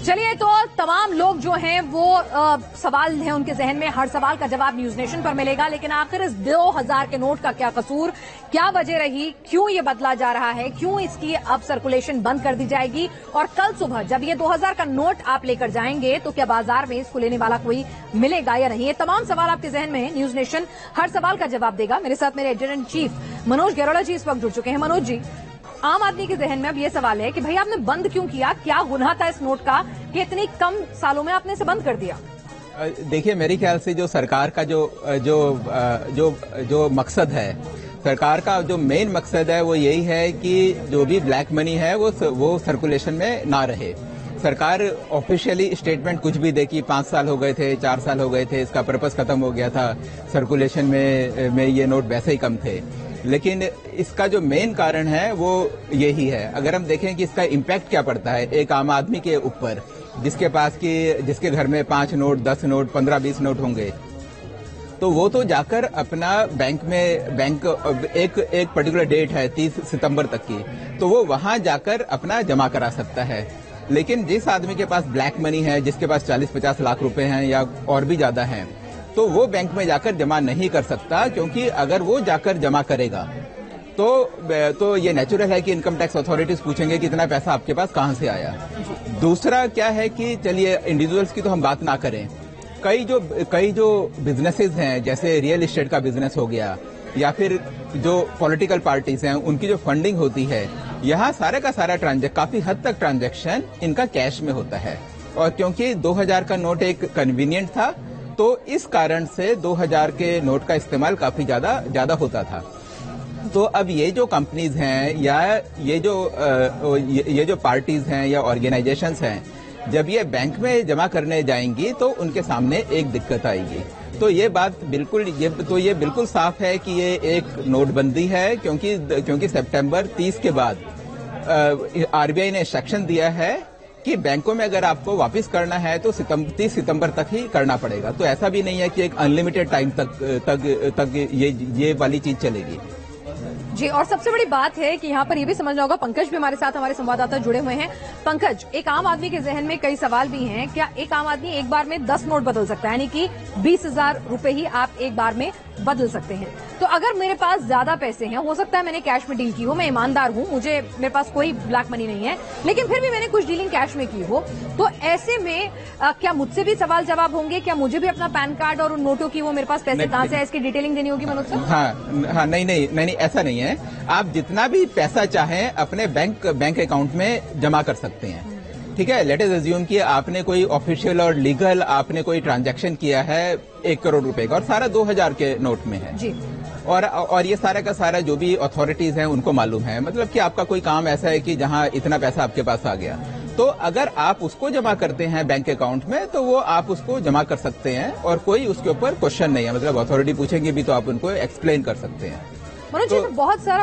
चलिए, तो तमाम लोग जो हैं वो सवाल हैं उनके जहन में, हर सवाल का जवाब न्यूज नेशन पर मिलेगा। लेकिन आखिर इस 2000 के नोट का क्या कसूर, क्या वजह रही, क्यों ये बदला जा रहा है, क्यों इसकी अब सर्कुलेशन बंद कर दी जाएगी, और कल सुबह जब ये 2000 का नोट आप लेकर जाएंगे तो क्या बाजार में इसको लेने वाला कोई मिलेगा या नहीं? ये तमाम सवाल आपके जहन में है। न्यूज नेशन हर सवाल का जवाब देगा। मेरे साथ मेरे एडिटर इन चीफ मनोज गेरोला जी इस वक्त जुड़ चुके हैं। मनोज जी, आम आदमी के जहन में अब ये सवाल है कि भाई आपने बंद क्यों किया, क्या गुनाह था इस नोट का कि इतनी कम सालों में आपने इसे बंद कर दिया? देखिए, मेरे ख्याल से जो सरकार का जो मकसद है, सरकार का जो मेन मकसद है वो यही है कि जो भी ब्लैक मनी है वो सर्कुलेशन में ना रहे। सरकार ऑफिशियली स्टेटमेंट कुछ भी दे कि 5 साल हो गए थे, 4 साल हो गए थे, इसका पर्पस खत्म हो गया था, सर्कुलेशन में ये नोट वैसे ही कम थे। लेकिन इसका जो मेन कारण है वो यही है। अगर हम देखें कि इसका इम्पैक्ट क्या पड़ता है एक आम आदमी के ऊपर, जिसके घर में 5 नोट, 10 नोट, 15-20 नोट होंगे, तो वो तो जाकर अपना बैंक एक पर्टिकुलर डेट है 30 सितंबर तक की, तो वो वहां जाकर अपना जमा करा सकता है। लेकिन जिस आदमी के पास ब्लैक मनी है, जिसके पास 40-50 लाख रुपए हैं या और भी ज्यादा हैं, तो वो बैंक में जाकर जमा नहीं कर सकता, क्योंकि अगर वो जाकर जमा करेगा तो ये नेचुरल है कि इनकम टैक्स अथॉरिटीज पूछेंगे कि इतना पैसा आपके पास कहां से आया। दूसरा क्या है कि चलिए इंडिविजुअल्स की तो हम बात ना करें, कई जो बिजनेसेस हैं, जैसे रियल एस्टेट का बिजनेस हो गया, या फिर जो पॉलिटिकल पार्टीज हैं उनकी जो फंडिंग होती है, यहाँ सारे का सारा काफी हद तक ट्रांजैक्शन इनका कैश में होता है। और क्योंकि 2000 का नोट एक कन्वीनियंट था, तो इस कारण से 2000 के नोट का इस्तेमाल काफी ज्यादा होता था। तो अब ये जो कंपनीज हैं या ये जो पार्टीज हैं या ऑर्गेनाइजेशंस हैं, जब ये बैंक में जमा करने जाएंगी तो उनके सामने एक दिक्कत आएगी। तो ये बिल्कुल साफ है कि ये एक नोटबंदी है, क्योंकि सितंबर 30 के बाद आरबीआई ने इंस्ट्रक्शन दिया है कि बैंकों में अगर आपको वापस करना है तो 30 सितंबर तक ही करना पड़ेगा। तो ऐसा भी नहीं है कि एक अनलिमिटेड टाइम तक ये वाली चीज चलेगी जी। और सबसे बड़ी बात है कि यहाँ पर ये भी समझना होगा, पंकज भी हमारे साथ, हमारे संवाददाता जुड़े हुए हैं। पंकज, एक आम आदमी के जहन में कई सवाल भी हैं। क्या एक आम आदमी एक बार में 10 नोट बदल सकता है, यानी कि 20,000 रुपए ही आप एक बार में बदल सकते हैं? तो अगर मेरे पास ज्यादा पैसे हैं, हो सकता है मैंने कैश में डील की हो, मैं ईमानदार हूं, मेरे पास कोई ब्लैक मनी नहीं है, लेकिन फिर भी मैंने कुछ डीलिंग कैश में की हो, तो ऐसे में क्या मुझसे भी सवाल जवाब होंगे? क्या मुझे भी अपना पैन कार्ड और उन नोटों की, वो मेरे पास पैसे कहां से है, इसकी डिटेलिंग देनी होगी मनोज सर? हाँ, नहीं, ऐसा नहीं है। आप जितना भी पैसा चाहें अपने बैंक अकाउंट में जमा कर सकते हैं। ठीक है, लेट अस अज्यूम कि आपने कोई ऑफिशियल और लीगल आपने कोई ट्रांजैक्शन किया है 1 करोड़ रुपए का, और सारा 2000 के नोट में है जी। और ये सारा का सारा जो भी अथॉरिटीज हैं उनको मालूम है, मतलब कि आपका कोई काम ऐसा है कि जहां इतना पैसा आपके पास आ गया, तो अगर आप उसको जमा करते हैं बैंक अकाउंट में, तो वो आप उसको जमा कर सकते हैं और कोई उसके ऊपर क्वेश्चन नहीं है। मतलब अथॉरिटी पूछेंगे भी तो आप उनको एक्सप्लेन कर सकते हैं। मनोज जी, तो बहुत सारा